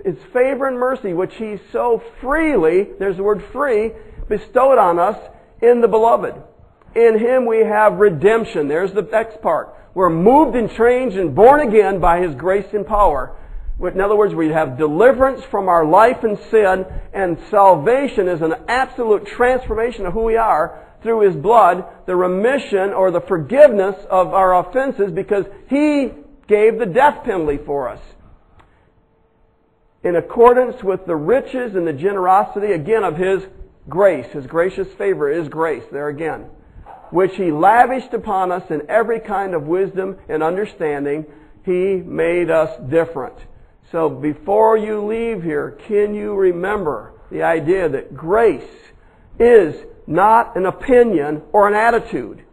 His favor and mercy, which He so freely, there's the word free, bestowed on us in the Beloved. In Him we have redemption. There's the next part. We're moved and changed and born again by His grace and power. In other words, we have deliverance from our life and sin, and salvation is an absolute transformation of who we are through His blood, the remission or the forgiveness of our offenses, because He gave the death penalty for us. In accordance with the riches and the generosity, again, of His grace. His gracious favor is grace, there again. Which He lavished upon us in every kind of wisdom and understanding. He made us different. So before you leave here, can you remember the idea that grace is not an opinion or an attitude?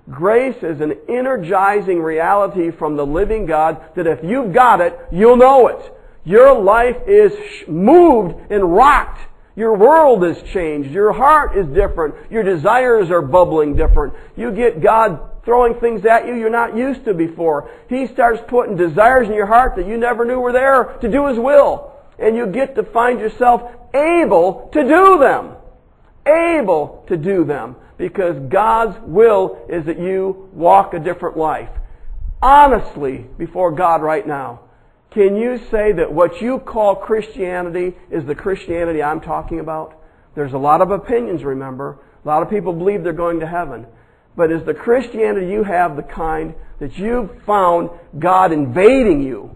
Grace is an energizing reality from the living God that if you've got it, you'll know it. Your life is moved and rocked. Your world is changed. Your heart is different. Your desires are bubbling different. You get God throwing things at you you're not used to before. He starts putting desires in your heart that you never knew were there to do His will. And you get to find yourself able to do them. Able to do them. Because God's will is that you walk a different life. Honestly, before God right now, can you say that what you call Christianity is the Christianity I'm talking about? There's a lot of opinions, remember. A lot of people believe they're going to heaven. But is the Christianity you have the kind that you've found God invading you,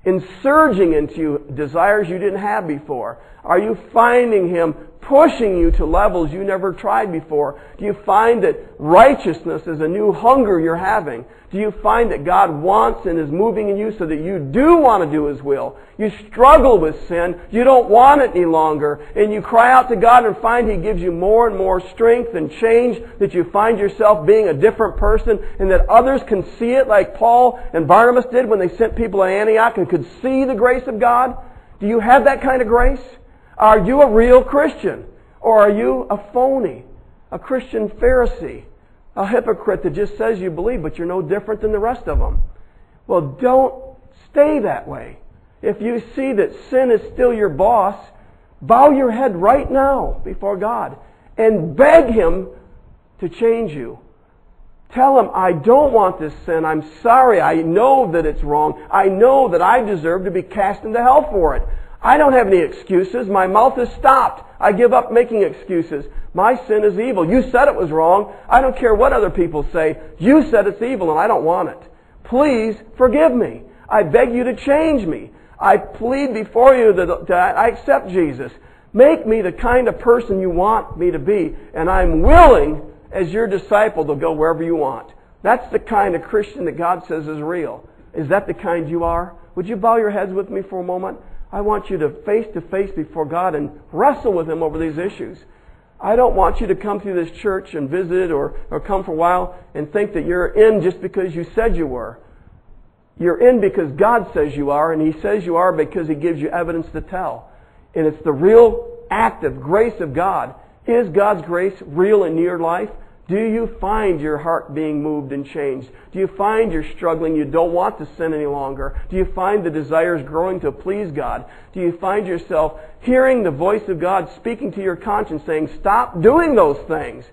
insurging into you desires you didn't have before? Are you finding Him pushing you to levels you never tried before? Do you find that righteousness is a new hunger you're having? Do you find that God wants and is moving in you so that you do want to do His will? You struggle with sin. You don't want it any longer. And you cry out to God and find He gives you more and more strength and change, that you find yourself being a different person and that others can see it like Paul and Barnabas did when they sent people to Antioch and could see the grace of God. Do you have that kind of grace? Are you a real Christian? Or are you a phony? A Christian Pharisee? A hypocrite that just says you believe, but you're no different than the rest of them? Well, don't stay that way. If you see that sin is still your boss, bow your head right now before God and beg Him to change you. Tell Him, I don't want this sin. I'm sorry. I know that it's wrong. I know that I deserve to be cast into hell for it. I don't have any excuses. My mouth is stopped. I give up making excuses. My sin is evil. You said it was wrong. I don't care what other people say. You said it's evil and I don't want it. Please forgive me. I beg you to change me. I plead before you that I accept Jesus. Make me the kind of person you want me to be. And I'm willing, as your disciple, to go wherever you want. That's the kind of Christian that God says is real. Is that the kind you are? Would you bow your heads with me for a moment? I want you to face before God and wrestle with Him over these issues. I don't want you to come through this church and visit or come for a while and think that you're in just because you said you were. You're in because God says you are, and He says you are because He gives you evidence to tell. And it's the real active grace of God. Is God's grace real in your life? Do you find your heart being moved and changed? Do you find you're struggling, you don't want to sin any longer? Do you find the desires growing to please God? Do you find yourself hearing the voice of God speaking to your conscience saying, stop doing those things?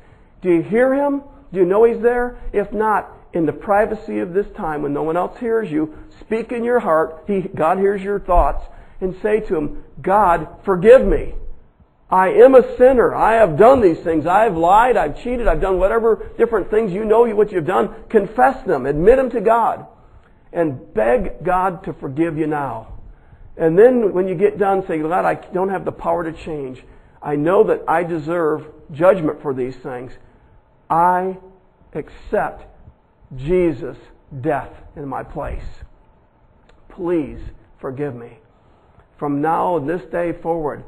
Do you hear Him? Do you know He's there? If not, in the privacy of this time when no one else hears you, speak in your heart. God hears your thoughts and say to Him, God, forgive me. I am a sinner. I have done these things. I have lied. I've cheated. I've done whatever different things. You know what you've done. Confess them. Admit them to God. And beg God to forgive you now. And then when you get done, say, God, I don't have the power to change. I know that I deserve judgment for these things. I accept Jesus' death in my place. Please forgive me. From now, this day forward,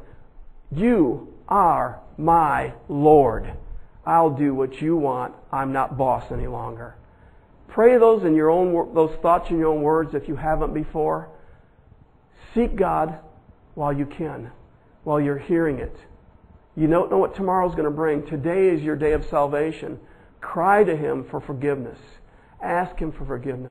you are my Lord. I'll do what you want. I'm not boss any longer. Pray those thoughts in your own words if you haven't before. Seek God while you can, while you're hearing it. You don't know what tomorrow's going to bring. Today is your day of salvation. Cry to Him for forgiveness. Ask Him for forgiveness.